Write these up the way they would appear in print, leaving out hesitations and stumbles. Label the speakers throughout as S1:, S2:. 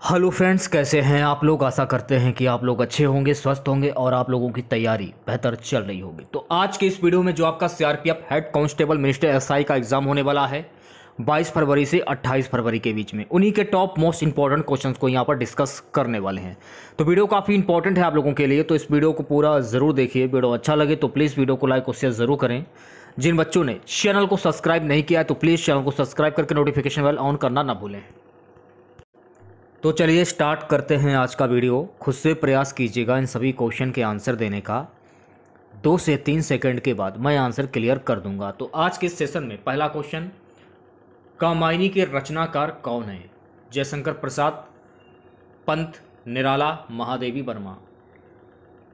S1: Hello friends, कैसे हैं आप लोग। आशा करते हैं कि आप लोग अच्छे होंगे, स्वस्थ होंगे और आप लोगों की तैयारी बेहतर चल रही होगी। तो आज के इस वीडियो में जो आपका CRPF head constable minister SI का एग्जाम होने वाला है 22 फरवरी से 28 फरवरी के बीच में, उन्हीं के टॉप मोस्ट इंपॉर्टेंट क्वेश्चंस को यहाँ पर डिस्कस करने वाले हैं। तो वीडियो काफ़ी इंपॉर्टेंट है आप लोगों के लिए, तो इस वीडियो को पूरा ज़रूर देखिए। वीडियो अच्छा लगे तो प्लीज़ वीडियो को लाइक और शेयर ज़रूर करें। जिन बच्चों ने चैनल को सब्सक्राइब नहीं किया है तो प्लीज़ चैनल को सब्सक्राइब करके नोटिफिकेशन बेल ऑन करना ना भूलें। तो चलिए स्टार्ट करते हैं आज का वीडियो। खुद से प्रयास कीजिएगा इन सभी क्वेश्चन के आंसर देने का। 2 से 3 सेकंड के बाद मैं आंसर क्लियर कर दूंगा। तो आज के सेशन में पहला क्वेश्चन, कामायनी के रचनाकार कौन है? जयशंकर प्रसाद, पंत, निराला, महादेवी वर्मा।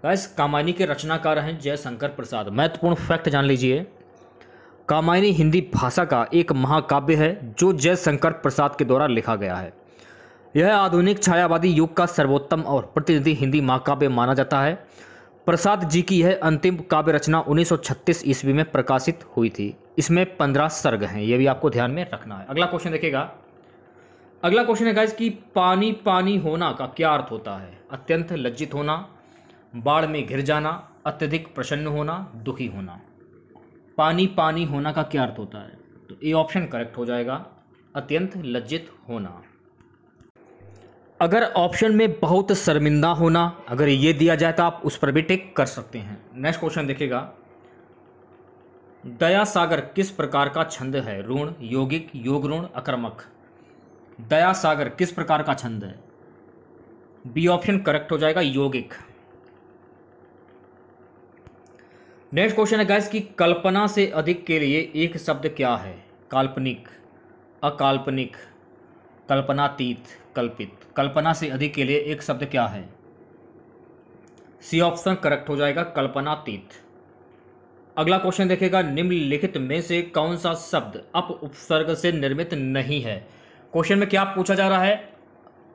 S1: गाइस, कामायनी के रचनाकार हैं जयशंकर प्रसाद। महत्वपूर्ण फैक्ट जान लीजिए, कामायनी हिंदी भाषा का एक महाकाव्य है जो जयशंकर प्रसाद के द्वारा लिखा गया है। यह आधुनिक छायावादी युग का सर्वोत्तम और प्रतिनिधि हिंदी महाकाव्य माना जाता है। प्रसाद जी की यह अंतिम काव्य रचना 1936 ईस्वी में प्रकाशित हुई थी। इसमें 15 सर्ग हैं, यह भी आपको ध्यान में रखना है। अगला क्वेश्चन देखिएगा। अगला क्वेश्चन है गाइस कि पानी पानी होना का क्या अर्थ होता है? अत्यंत लज्जित होना, बाढ़ में घिर जाना, अत्यधिक प्रसन्न होना, दुखी होना। पानी पानी होना का क्या अर्थ होता है? तो ए ऑप्शन करेक्ट हो जाएगा, अत्यंत लज्जित होना। अगर ऑप्शन में बहुत शर्मिंदा होना अगर ये दिया जाए तो आप उस पर भी टिक कर सकते हैं। नेक्स्ट क्वेश्चन देखिएगा। दया सागर किस प्रकार का छंद है? ऋण, यौगिक, योग ऋण, आक्रमक। दया सागर किस प्रकार का छंद है? बी ऑप्शन करेक्ट हो जाएगा, यौगिक। नेक्स्ट क्वेश्चन है गाइस कि कल्पना से अधिक के लिए एक शब्द क्या है? काल्पनिक, अकाल्पनिक, कल्पनातीत, कल्पित। कल्पना से अधिक के लिए एक शब्द क्या है? सी ऑप्शन करेक्ट हो जाएगा, कल्पनातीत। अगला क्वेश्चन देखेगा। निम्नलिखित में से कौन सा शब्द अप उपसर्ग से निर्मित नहीं है? क्वेश्चन में क्या पूछा जा रहा है?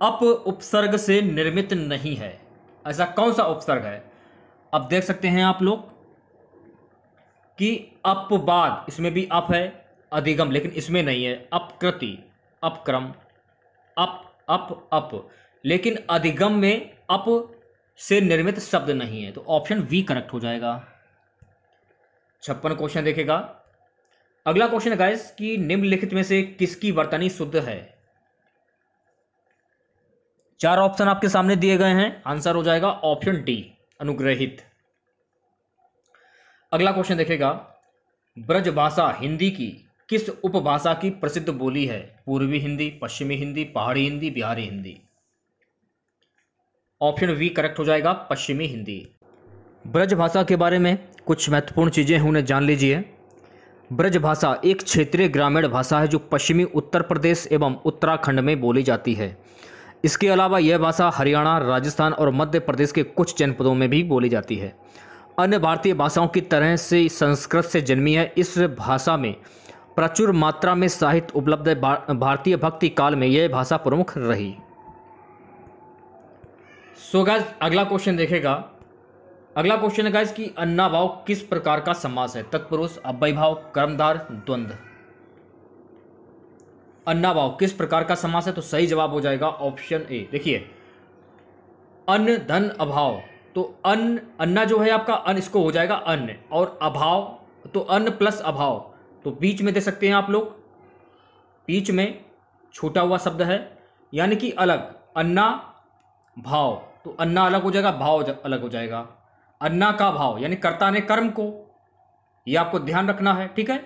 S1: अप उपसर्ग से निर्मित नहीं है, ऐसा कौन सा उपसर्ग है? अब देख सकते हैं आप लोग कि अपवाद, इसमें भी अप है, अधिगम लेकिन इसमें नहीं है। अपकृति, अपक्रम, अप, लेकिन अधिगम में अप से निर्मित शब्द नहीं है, तो ऑप्शन वी करेक्ट हो जाएगा। 56 क्वेश्चन देखेगा। अगला क्वेश्चन है गाइस कि निम्नलिखित में से किसकी वर्तनी शुद्ध है? 4 ऑप्शन आपके सामने दिए गए हैं, आंसर हो जाएगा ऑप्शन डी, अनुग्रहित। अगला क्वेश्चन देखेगा। ब्रजभाषा हिंदी की किस उपभाषा की प्रसिद्ध बोली है? पूर्वी हिंदी, पश्चिमी Hindi, Pahari Hindi, Bihari Hindi. Option B correct हो जाएगा, पश्चिमी हिंदी। ब्रजभाषा के बारे में कुछ महत्वपूर्ण चीज़ें हैं, उन्हें जान लीजिए। ब्रजभाषा एक क्षेत्रीय ग्रामीण भाषा है जो पश्चिमी उत्तर प्रदेश एवं उत्तराखंड में बोली जाती है। इसके अलावा यह भाषा हरियाणा, राजस्थान और मध्य प्रदेश के कुछ जनपदों में भी बोली जाती है। अन्य भारतीय भाषाओं की तरह से संस्कृत से जन्मी है। इस भाषा में प्रचुर मात्रा में साहित्य उपलब्ध है। भारतीय भक्ति काल में यह भाषा प्रमुख रही। सो गाइस, अगला क्वेश्चन देखेगा। अगला क्वेश्चन है गाइस कि अन्नाभाव किस प्रकार का समास है? तत्पुरुष, अव्ययभाव, कर्मधार, द्वंद्व। अन्नाभाव किस प्रकार का समास है? तो सही जवाब हो जाएगा ऑप्शन ए। देखिए, अन्न धन अभाव, तो अन्न, अन्ना जो है आपका अन्न, इसको हो जाएगा अन्न, और अभाव तो अन्न प्लस अभाव, तो बीच में दे सकते हैं आप लोग। बीच में छूटा हुआ शब्द है, यानी कि अलग, अन्ना भाव, तो अन्ना अलग हो जाएगा, भाव अलग हो जाएगा। अन्ना का भाव यानी कर्ता ने कर्म को, यह आपको ध्यान रखना है, ठीक है।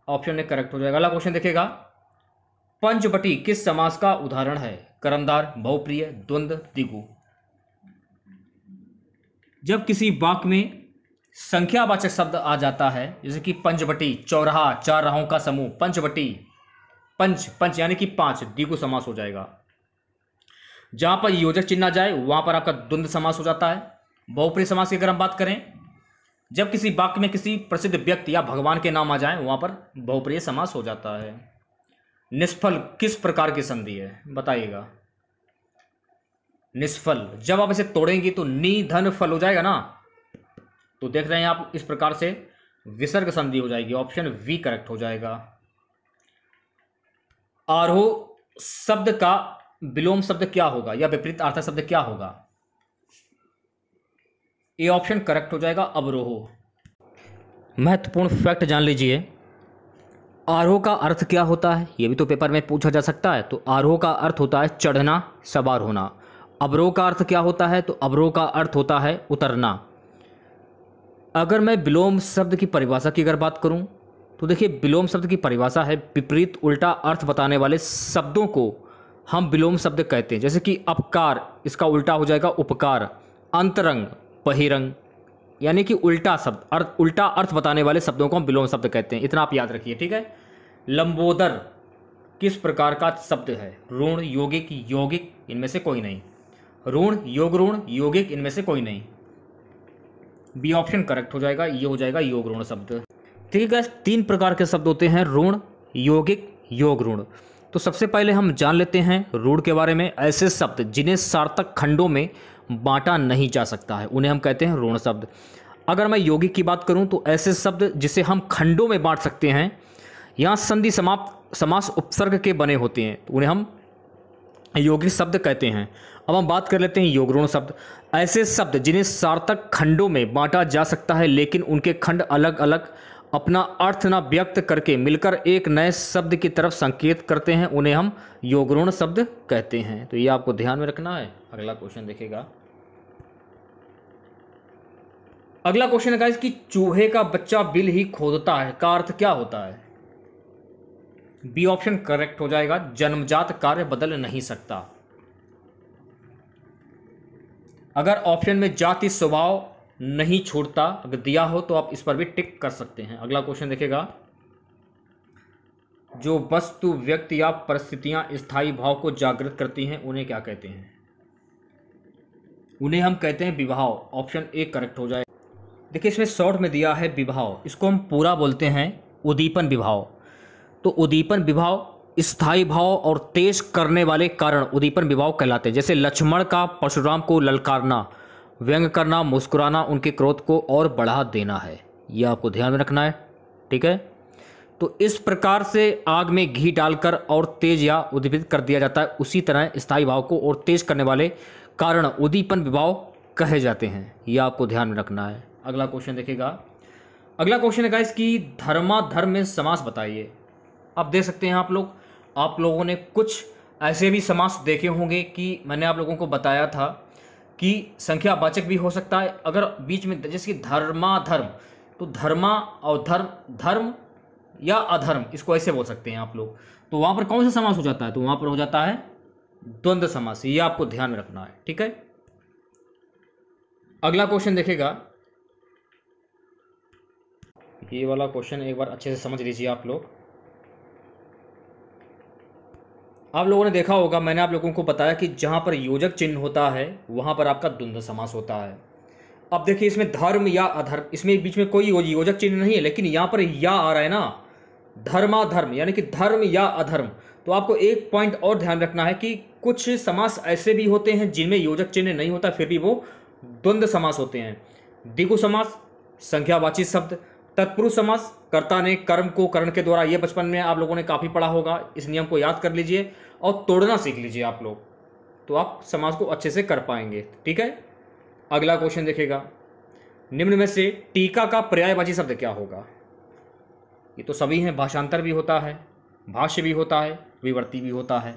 S1: ऑप्शन में करेक्ट हो जाएगा। अगला क्वेश्चन देखेगा। पंचवटी किस समास का उदाहरण है? कर्मधार, बहुप्रिय, द्वंद्व, द्विगु। जब किसी वाक्य में संख्यावाचक शब्द आ जाता है, जैसे कि पंचवटी, चौराहा, चार राहों का समूह, पंचवटी, पंच यानी कि 5, द्विगु समास हो जाएगा। जहां पर योजक चिन्ह आ जाए वहां पर आपका द्वंद्व समास हो जाता है। बहुप्रिय समास की अगर हम बात करें, जब किसी वाक्य में किसी प्रसिद्ध व्यक्ति या भगवान के नाम आ जाए वहां पर बहुप्रिय समास हो जाता है। निष्फल किस प्रकार की संधि है? बताइएगा। निष्फल, जब आप इसे तोड़ेंगे तो नी धन फल हो जाएगा ना, तो देख रहे हैं आप, इस प्रकार से विसर्ग संधि हो जाएगी। ऑप्शन वी करेक्ट हो जाएगा। आरोह शब्द का विलोम शब्द क्या होगा या विपरीत अर्थ शब्द क्या होगा? ए ऑप्शन करेक्ट हो जाएगा, अवरोह। महत्वपूर्ण फैक्ट जान लीजिए, आरोह का अर्थ क्या होता है, ये भी तो पेपर में पूछा जा सकता है। तो आरोह का अर्थ होता है चढ़ना, सवार होना। अवरोह का अर्थ क्या होता है? तो अवरोह का अर्थ होता है उतरना। अगर मैं विलोम शब्द की परिभाषा की अगर बात करूं तो देखिए, विलोम शब्द की परिभाषा है विपरीत उल्टा अर्थ बताने वाले शब्दों को हम विलोम शब्द कहते हैं। जैसे कि अपकार, इसका उल्टा हो जाएगा उपकार। अंतरंग, बहिरंग, यानी कि उल्टा शब्द, उल्टा अर्थ बताने वाले शब्दों को हम विलोम शब्द कहते हैं। इतना आप याद रखिए, ठीक है। लंबोदर किस प्रकार का शब्द है? ऋण, यौगिक, यौगिक, इनमें से कोई नहीं। ऋण, योग ऋण, यौगिक, इनमें से कोई नहीं। बी ऑप्शन करेक्ट हो जाएगा, ये हो जाएगा योग ऋण शब्द। ठीक है, 3 प्रकार के शब्द होते हैं, ऋण, यौगिक, योग ऋण। तो सबसे पहले हम जान लेते हैं ऋण के बारे में। ऐसे शब्द जिन्हें सार्थक खंडों में बांटा नहीं जा सकता है, उन्हें हम कहते हैं ऋण शब्द। अगर मैं यौगिक की बात करूं तो ऐसे शब्द जिसे हम खंडों में बांट सकते हैं, यहाँ संधि समाप्त समास उपसर्ग के बने होते हैं, तो उन्हें हम यौगिक शब्द कहते हैं। अब हम बात कर लेते हैं योग ऋण शब्द। ऐसे शब्द जिन्हें सार्थक खंडों में बांटा जा सकता है लेकिन उनके खंड अलग अलग अपना अर्थ न व्यक्त करके मिलकर एक नए शब्द की तरफ संकेत करते हैं, उन्हें हम योग ऋण शब्द कहते हैं। तो ये आपको ध्यान में रखना है। अगला क्वेश्चन देखिएगा। अगला क्वेश्चन है गाइस कि चूहे का बच्चा बिल ही खोदता है का अर्थ क्या होता है? बी ऑप्शन करेक्ट हो जाएगा, जन्मजात कार्य बदल नहीं सकता। अगर ऑप्शन में जाति स्वभाव नहीं छोड़ता अगर दिया हो तो आप इस पर भी टिक कर सकते हैं। अगला क्वेश्चन देखिएगा। जो वस्तु, व्यक्ति या परिस्थितियां स्थायी भाव को जागृत करती हैं उन्हें क्या कहते हैं? उन्हें हम कहते हैं विभाव। ऑप्शन ए करेक्ट हो जाए। देखिए, इसमें शॉर्ट में दिया है विभाव, इसको हम पूरा बोलते हैं उद्दीपन विभाव। तो उद्दीपन विभाव स्थायी भाव और तेज करने वाले कारण उद्दीपन विभाव कहलाते हैं। जैसे लक्ष्मण का परशुराम को ललकारना, व्यंग करना, मुस्कुराना उनके क्रोध को और बढ़ा देना है। यह आपको ध्यान में रखना है, ठीक है। तो इस प्रकार से आग में घी डालकर और तेज या उद्दीपित कर दिया जाता है, उसी तरह स्थायी भाव को और तेज करने वाले कारण उद्दीपन विभाव कहे जाते हैं। यह आपको ध्यान में रखना है। अगला क्वेश्चन देखिएगा। अगला क्वेश्चन है गाइस कि धर्माधर्म में समास बताइए। अब देख सकते हैं आप लोगों ने कुछ ऐसे भी समास देखे होंगे कि मैंने आप लोगों को बताया था कि संख्यावाचक भी हो सकता है। अगर बीच में जैसे कि धर्माधर्म, तो धर्मा और धर्म या अधर्म, इसको ऐसे बोल सकते हैं आप लोग। तो वहाँ पर कौन सा समास हो जाता है? तो वहाँ पर हो जाता है द्वंद्व समास। ये आपको ध्यान में रखना है, ठीक है। अगला क्वेश्चन देखेगा। ये वाला क्वेश्चन एक बार अच्छे से समझ लीजिए आप लोग। आप लोगों ने देखा होगा, मैंने आप लोगों को बताया कि जहाँ पर योजक चिन्ह होता है वहाँ पर आपका द्वंद्व समास होता है। अब देखिए, इसमें धर्म या अधर्म, इसमें बीच में कोई योजक चिन्ह नहीं है, लेकिन यहाँ पर या आ रहा है ना, धर्माधर्म, यानी कि धर्म या अधर्म। तो आपको एक पॉइंट और ध्यान रखना है कि कुछ समास ऐसे भी होते हैं जिनमें योजक चिन्ह नहीं होता, फिर भी वो द्वंद्व समास होते हैं। द्विगु समास, संख्यावाची शब्द, तत्पुरुष समास, कर्ता ने कर्म को करण के द्वारा, ये बचपन में आप लोगों ने काफ़ी पढ़ा होगा। इस नियम को याद कर लीजिए और तोड़ना सीख लीजिए आप लोग, तो आप समास को अच्छे से कर पाएंगे, ठीक है। अगला क्वेश्चन देखेगा। निम्न में से टीका का पर्यायवाची शब्द क्या होगा? ये तो सभी हैं, भाषांतर भी होता है, भाष्य भी होता है, विवर्ती भी होता है।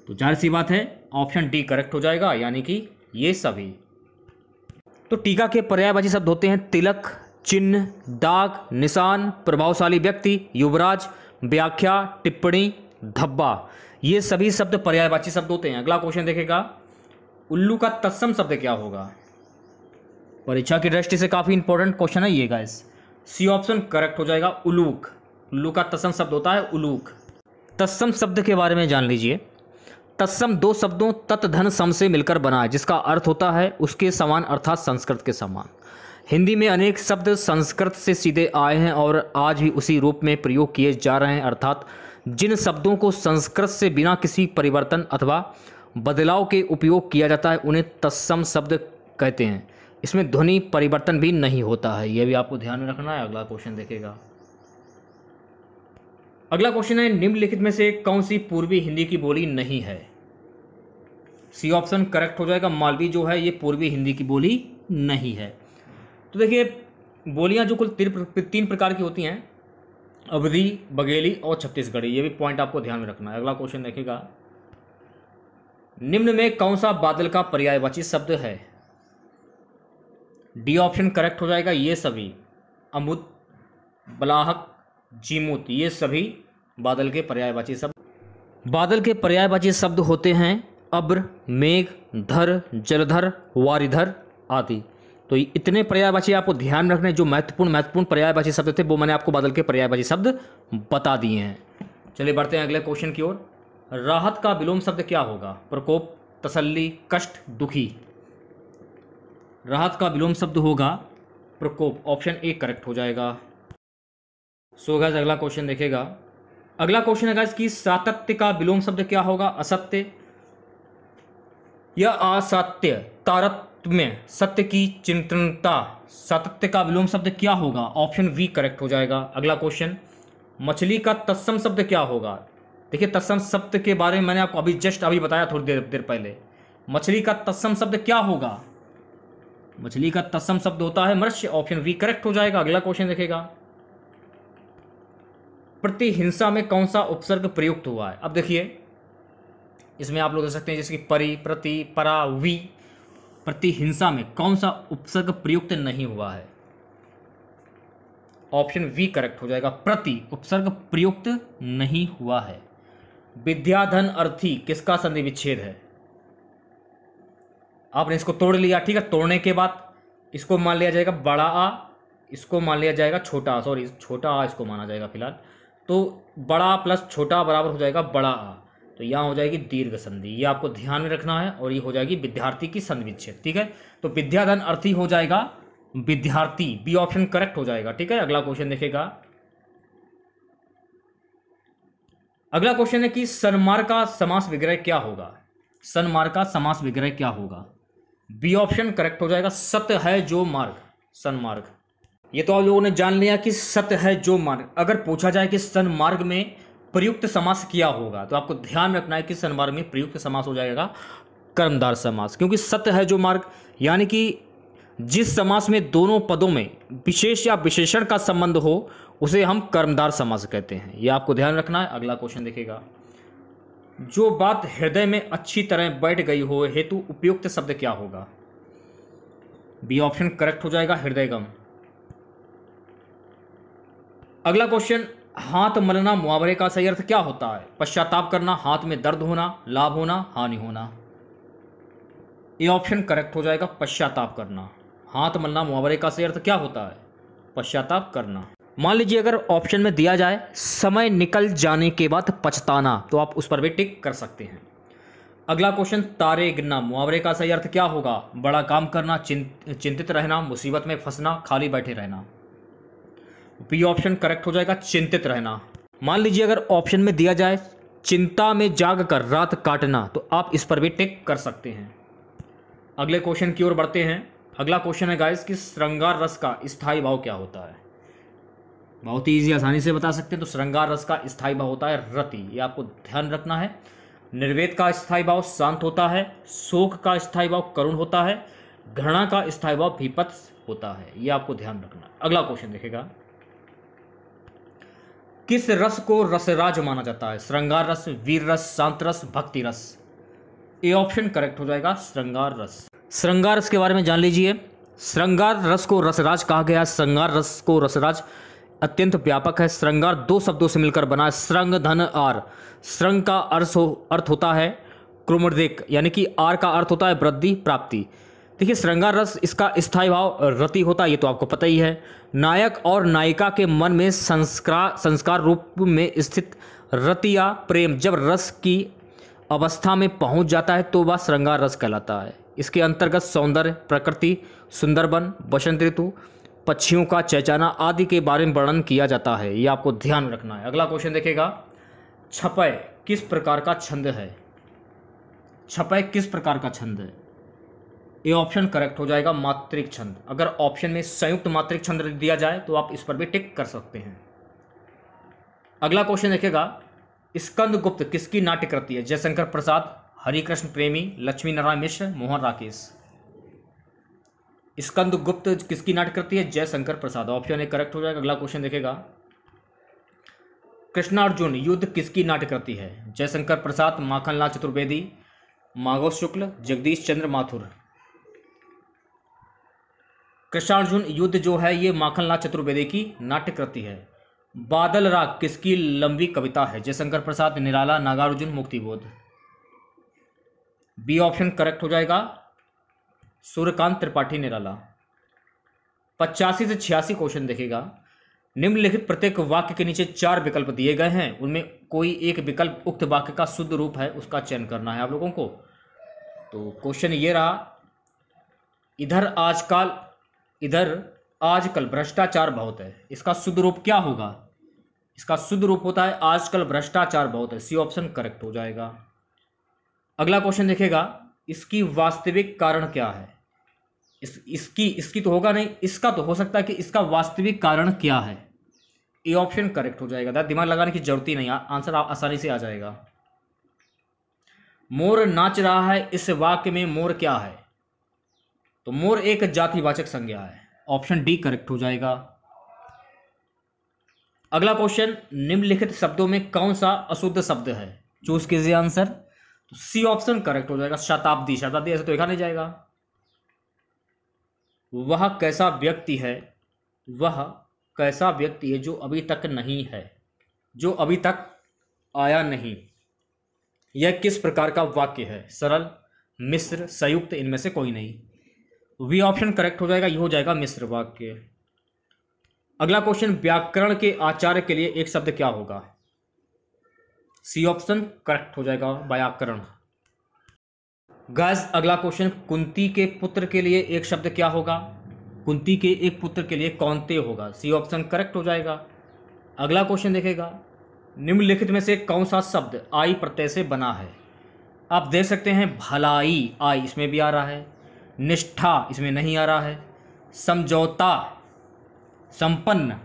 S1: तो जाहिर सी बात है ऑप्शन डी करेक्ट हो जाएगा, यानी कि ये सभी। तो टीका के पर्यायवाची शब्द होते हैं तिलक, चिन्ह, दाग, निशान, प्रभावशाली व्यक्ति, युवराज, व्याख्या, टिप्पणी, धब्बा। ये सभी शब्द पर्यायवाची शब्द होते हैं। अगला क्वेश्चन देखेगा। उल्लू का तत्सम शब्द क्या होगा? परीक्षा की दृष्टि से काफी इंपॉर्टेंट क्वेश्चन है ये गाइस। सी ऑप्शन करेक्ट हो जाएगा, उलूक। उल्लू का तत्सम शब्द होता है उलूक। तत्सम शब्द के बारे में जान लीजिए। तत्सम दो शब्दों तत् धन सम से मिलकर बना है, जिसका अर्थ होता है उसके समान, अर्थात संस्कृत के समान। हिंदी में अनेक शब्द संस्कृत से सीधे आए हैं और आज भी उसी रूप में प्रयोग किए जा रहे हैं, अर्थात जिन शब्दों को संस्कृत से बिना किसी परिवर्तन अथवा बदलाव के उपयोग किया जाता है उन्हें तत्सम शब्द कहते हैं। इसमें ध्वनि परिवर्तन भी नहीं होता है, यह भी आपको ध्यान में रखना है। अगला क्वेश्चन देखेगा। अगला क्वेश्चन है, निम्नलिखित में से कौन सी पूर्वी हिंदी की बोली नहीं है? सी ऑप्शन करेक्ट हो जाएगा, मालवी जो है ये पूर्वी हिंदी की बोली नहीं है। तो देखिए बोलियां जो कुल तीन प्रकार की होती हैं, अवधी, बघेली और छत्तीसगढ़ी, ये भी पॉइंट आपको ध्यान में रखना है। अगला क्वेश्चन देखिएगा, निम्न में कौन सा बादल का पर्यायवाची शब्द है? डी ऑप्शन करेक्ट हो जाएगा, ये सभी अमुद, बलाहक, जीमूत, ये सभी बादल के पर्यायवाची शब्द। बादल के पर्यायवाची शब्द होते हैं अब्र, मेघ, धर, जलधर, वारिधर आदि। तो इतने पर्यायवाची आपको ध्यान रखने, जो महत्वपूर्ण पर्यायवाची शब्द थे वो मैंने आपको बादल के पर्यायवाची शब्द बता दिए हैं। चलिए बढ़ते हैं अगले क्वेश्चन की ओर। राहत का विलोम शब्द क्या होगा? प्रकोप, तसल्ली, कष्ट, दुखी। राहत का विलोम शब्द होगा प्रकोप, ऑप्शन ए करेक्ट हो जाएगा। सो गाइस अगला क्वेश्चन देखेगा, अगला क्वेश्चन है गाइस कि सातत्य का विलोम शब्द क्या होगा? असत्य या असत्य, तारतम्य, सत्य की चिंतनता। सातत्य का विलोम शब्द क्या होगा? ऑप्शन वी करेक्ट हो जाएगा। अगला क्वेश्चन, मछली का तत्सम शब्द क्या होगा? देखिए तत्सम शब्द के बारे में मैंने आपको अभी बताया थोड़ी देर पहले। मछली का तत्सम शब्द क्या होगा? मछली का तत्सम शब्द होता है मत्स्य, ऑप्शन वी करेक्ट हो जाएगा। अगला क्वेश्चन देखेगा, प्रतिहिंसा में कौन सा उपसर्ग प्रयुक्त हुआ है? अब देखिए इसमें आप लोग देख सकते हैं जैसे कि परि, प्रति, परा, वी। प्रतिहिंसा में कौन सा उपसर्ग प्रयुक्त नहीं हुआ है? ऑप्शन वी करेक्ट हो जाएगा, प्रति उपसर्ग प्रयुक्त नहीं हुआ है। विद्याधन अर्थी किसका संधि विच्छेद है? आपने इसको तोड़ लिया, ठीक है। तोड़ने के बाद इसको मान लिया जाएगा बड़ा आ, इसको मान लिया जाएगा छोटा, सॉरी छोटा आ इसको माना जाएगा फिलहाल। तो बड़ा प्लस छोटा बराबर हो जाएगा बड़ा आ, तो यहाँ हो जाएगी दीर्घ संधि, ये आपको ध्यान में रखना है। और ये हो जाएगी विद्यार्थी की संधि विच्छेद, ठीक है। तो विद्याधन अर्थी हो जाएगा विद्यार्थी, बी ऑप्शन करेक्ट हो जाएगा, ठीक है। अगला क्वेश्चन देखेगा, अगला क्वेश्चन है कि सन्मार्ग का समास विग्रह क्या होगा? सन्मार्ग का समास विग्रह क्या होगा? बी ऑप्शन करेक्ट हो जाएगा, सत्य है जो मार्ग, सन्मार्ग। ये तो आप लोगों ने जान लिया कि सत्य है जो मार्ग। अगर पूछा जाए कि सन्मार्ग में प्रयुक्त समास क्या होगा, तो आपको ध्यान रखना है कि सन्मार्ग में प्रयुक्त समास हो जाएगा कर्मधार समास, क्योंकि सत्य है जो मार्ग यानी कि जिस समास में दोनों पदों में विशेष या विशेषण का संबंध हो उसे हम कर्मधार समास कहते हैं, यह आपको ध्यान रखना है। अगला क्वेश्चन देखिएगा, जो बात हृदय में अच्छी तरह बैठ गई हो हेतु उपयुक्त शब्द क्या होगा? बी ऑप्शन करेक्ट हो जाएगा, हृदयगम। अगला क्वेश्चन, हाथ मलना मुहावरे का सही अर्थ क्या होता है? पश्चाताप करना, हाथ में दर्द होना, लाभ होना, हानि होना। ये ऑप्शन करेक्ट हो जाएगा, पश्चाताप करना। हाथ मलना मुहावरे का सही अर्थ क्या होता है? पश्चाताप करना। मान लीजिए अगर ऑप्शन में दिया जाए समय निकल जाने के बाद पछताना, तो आप उस पर भी टिक कर सकते हैं। अगला क्वेश्चन, तारे गिनना मुहावरे का सही अर्थ क्या होगा? बड़ा काम करना, चिंतित रहना, मुसीबत में फंसना, खाली बैठे रहना। बी ऑप्शन करेक्ट हो जाएगा, चिंतित रहना। मान लीजिए अगर ऑप्शन में दिया जाए चिंता में जाग कर रात काटना, तो आप इस पर भी टिक कर सकते हैं। अगले क्वेश्चन की ओर बढ़ते हैं। अगला क्वेश्चन है गाइस कि श्रृंगार रस का स्थायी भाव क्या होता है? बहुत ही ईजी, आसानी से बता सकते हैं। तो श्रृंगार रस का स्थायी भाव होता है रति, ये आपको ध्यान रखना है। निर्वेद का स्थायी भाव शांत होता है, शोक का स्थायी भाव करुण होता है, घृणा का स्थायी भाव भीपत्स होता है, ये आपको ध्यान रखना है। अगला क्वेश्चन देखेगा, किस रस को रसराज माना जाता है? श्रृंगार रस, वीर रस, शांत रस, भक्ति रस। ए ऑप्शन करेक्ट हो जाएगा, श्रृंगार रस। श्रृंगार रस के बारे में जान लीजिए। श्रृंगार रस को रसराज कहा गया। श्रृंगार रस को रसराज अत्यंत व्यापक है। श्रृंगार दो शब्दों से मिलकर बना है, श्रृंग धन आर। श्रृंग का अर्थ होता है क्रोमोदिक, यानी कि आर का अर्थ होता है वृद्धि, प्राप्ति। देखिए श्रृंगार रस, इसका स्थायी भाव रति होता है, ये तो आपको पता ही है। नायक और नायिका के मन में संस्कार रूप में स्थित रति या प्रेम जब रस की अवस्था में पहुंच जाता है तो वह श्रृंगार रस कहलाता है। इसके अंतर्गत सौंदर्य, प्रकृति, सुंदरबन, बसंत ऋतु, पक्षियों का चहचहाना आदि के बारे में वर्णन किया जाता है, ये आपको ध्यान रखना है। अगला क्वेश्चन देखेगा, छपय किस प्रकार का छंद है? छपय किस प्रकार का छंद है? ये ऑप्शन करेक्ट हो जाएगा, मात्रिक छंद। अगर ऑप्शन में संयुक्त मात्रिक छंद दिया जाए तो आप इस पर भी टिक कर सकते हैं। अगला क्वेश्चन देखेगा, स्कंदगुप्त किसकी नाट्यकृति है? जयशंकर प्रसाद, हरिकृष्ण प्रेमी, लक्ष्मी नारायण मिश्र, मोहन राकेश। स्कंदगुप्त किसकी नाट्यकृति है? जयशंकर प्रसाद। ऑप्शन ए करेक्ट हो जाएगा। अगला क्वेश्चन देखेगा, कृष्णार्जुन युद्ध किसकी नाट्यकृति है? जयशंकर प्रसाद, माखनलाल चतुर्वेदी, माधव शुक्ल, जगदीश चंद्र माथुर। कृष्णार्जुन युद्ध जो है ये माखनलाल चतुर्वेदी की नाट्यकृति है। बादल राग किसकी लंबी कविता है? Jaishankar Prasad, Nirala, Nagarjun, Muktibodh. B option correct हो जाएगा, सूर्यकांत त्रिपाठी, निराला। 85 से 86 क्वेश्चन देखेगा, निम्नलिखित प्रत्येक वाक्य के नीचे 4 विकल्प दिए गए हैं, उनमें कोई एक विकल्प उक्त वाक्य का शुद्ध रूप है, उसका चयन करना है आप लोगों को। तो क्वेश्चन ये रहा, इधर आजकल भ्रष्टाचार बहुत है, इसका शुद्ध रूप क्या होगा? इसका शुद्ध रूप होता है आजकल भ्रष्टाचार बहुत है। सी ऑप्शन करेक्ट हो जाएगा। अगला क्वेश्चन देखेगा, इसकी वास्तविक कारण क्या है? इसकी तो होगा नहीं, इसका तो हो सकता है कि इसका वास्तविक कारण क्या है। ए ऑप्शन करेक्ट हो जाएगा। दिमाग लगाने की जरूरत ही नहीं, आंसर आसानी से आ जाएगा। मोर नाच रहा है, इस वाक्य में मोर क्या है? तो मोर एक जातिवाचक संज्ञा है। ऑप्शन डी करेक्ट हो जाएगा। अगला क्वेश्चन, निम्नलिखित शब्दों में कौन सा अशुद्ध शब्द है? चूज कीजिए आंसर। तो सी ऑप्शन करेक्ट हो जाएगा, शताब्दी। शताब्दी ऐसे तो लिखा नहीं जाएगा। वह कैसा व्यक्ति है? वह कैसा व्यक्ति है जो अभी तक नहीं है, जो अभी तक आया नहीं। यह किस प्रकार का वाक्य है? सरल, मिश्र, संयुक्त, इनमें से कोई नहीं। वी ऑप्शन करेक्ट हो जाएगा, यह हो जाएगा मिश्र वाक्य। अगला क्वेश्चन, व्याकरण के आचार्य के लिए एक शब्द क्या होगा? सी ऑप्शन करेक्ट हो जाएगा, व्याकरण। गाइस अगला क्वेश्चन, कुंती के पुत्र के लिए एक शब्द क्या होगा? कुंती के एक पुत्र के लिए कौनते होगा। सी ऑप्शन करेक्ट हो जाएगा। अगला क्वेश्चन देखेगा, निम्नलिखित में से कौन सा शब्द आई प्रत्यय से बना है? आप देख सकते हैं भलाई, आई इसमें भी आ रहा है, निष्ठा इसमें नहीं आ रहा है, समझौता, संपन्न,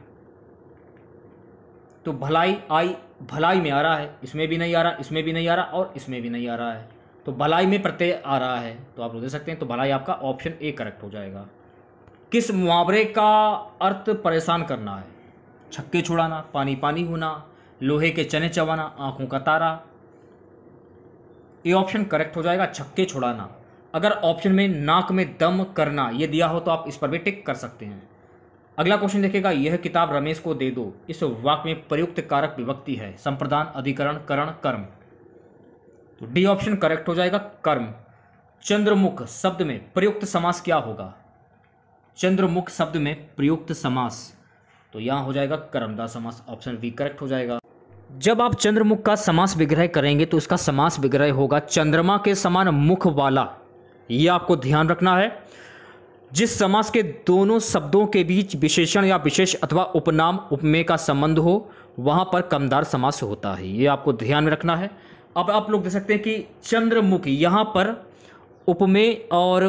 S1: तो भलाई आई भलाई में आ रहा है, इसमें भी नहीं आ रहा, इसमें भी नहीं आ रहा और इसमें भी नहीं आ रहा है। तो भलाई में प्रत्यय आ रहा है, तो आप लोग देख सकते हैं। तो भलाई आपका ऑप्शन ए करेक्ट हो जाएगा। किस मुहावरे का अर्थ परेशान करना है? छक्के छुड़ाना, पानी पानी होना, लोहे के चने चबाना, आंखों का तारा। ये ऑप्शन करेक्ट हो जाएगा, छक्के छुड़ाना। अगर ऑप्शन में नाक में दम करना ये दिया हो तो आप इस पर भी टिक कर सकते हैं। अगला क्वेश्चन देखेगा, यह किताब रमेश को दे दो, इस वाक्य में प्रयुक्त कारक विभक्ति है? संप्रदान, अधिकरण, करण, कर्म। तो डी ऑप्शन करेक्ट हो जाएगा, कर्म। चंद्रमुख शब्द में प्रयुक्त समास क्या होगा? चंद्रमुख शब्द में प्रयुक्त समास, तो यहां हो जाएगा कर्मदा समास। ऑप्शन बी करेक्ट हो जाएगा। जब आप चंद्रमुख का समास विग्रह करेंगे तो इसका समास विग्रह होगा चंद्रमा के समान मुख वाला। यह आपको ध्यान रखना है। जिस समास के दोनों शब्दों के बीच विशेषण या विशेष अथवा उपनाम उपमेय का संबंध हो वहां पर कर्मधार समास होता है। ये आपको ध्यान में रखना है। अब आप लोग देख सकते हैं कि चंद्रमुख यहां पर उपमेय और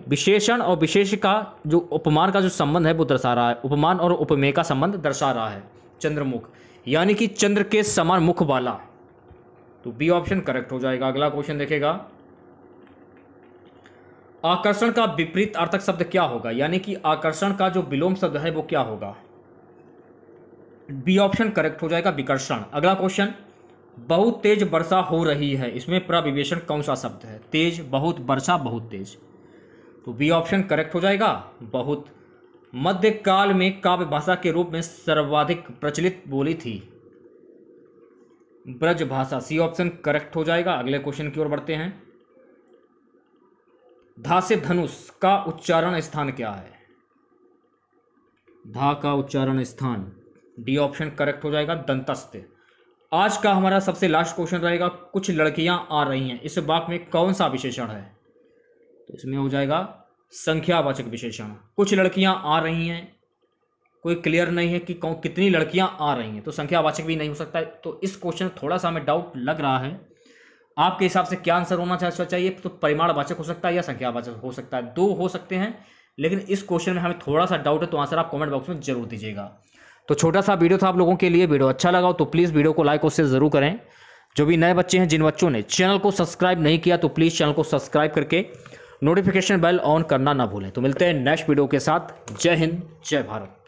S1: विशेषण और विशेष का जो उपमान का जो संबंध है वो दर्शा रहा है। उपमान और उपमेय का संबंध दर्शा रहा है चंद्रमुख, यानी कि चंद्र के समान मुख वाला। तो बी ऑप्शन करेक्ट हो जाएगा। अगला क्वेश्चन देखेगा, आकर्षण का विपरीत अर्थक शब्द क्या होगा? यानी कि आकर्षण का जो विलोम शब्द है वो क्या होगा? बी ऑप्शन करेक्ट हो जाएगा, विकर्षण। अगला क्वेश्चन, बहुत तेज वर्षा हो रही है, इसमें प्रविशेषण कौन सा शब्द है? तेज, बहुत, वर्षा, बहुत तेज। तो बी ऑप्शन करेक्ट हो जाएगा, बहुत। मध्यकाल में काव्य भाषा के रूप में सर्वाधिक प्रचलित बोली थी ब्रज भाषा। सी ऑप्शन करेक्ट हो जाएगा। अगले क्वेश्चन की ओर बढ़ते हैं। धा से धनुष का उच्चारण स्थान क्या है? धा का उच्चारण स्थान, डी ऑप्शन करेक्ट हो जाएगा, दंतस्थ। आज का हमारा सबसे लास्ट क्वेश्चन रहेगा, कुछ लड़कियां आ रही हैं, इस वाक्य में कौन सा विशेषण है? तो इसमें हो जाएगा संख्यावाचक विशेषण। कुछ लड़कियां आ रही हैं, कोई क्लियर नहीं है कि कितनी लड़कियां आ रही हैं, तो संख्यावाचक भी नहीं हो सकता है। तो इस क्वेश्चन थोड़ा सा हमें डाउट लग रहा है, आपके हिसाब से क्या आंसर होना चाहिए? तो परिमाणवाचक हो सकता है या संख्यावाचक हो सकता है, दो हो सकते हैं, लेकिन इस क्वेश्चन में हमें थोड़ा सा डाउट है, तो आंसर आप कमेंट बॉक्स में जरूर दीजिएगा। तो छोटा सा वीडियो था आप लोगों के लिए। वीडियो अच्छा लगा हो तो प्लीज़ वीडियो को लाइक और शेयर ज़रूर करें। जो भी नए बच्चे हैं, जिन बच्चों ने चैनल को सब्सक्राइब नहीं किया तो प्लीज़ चैनल को सब्सक्राइब करके नोटिफिकेशन बेल ऑन करना ना भूलें। तो मिलते हैं नेक्स्ट वीडियो के साथ। जय हिंद, जय भारत।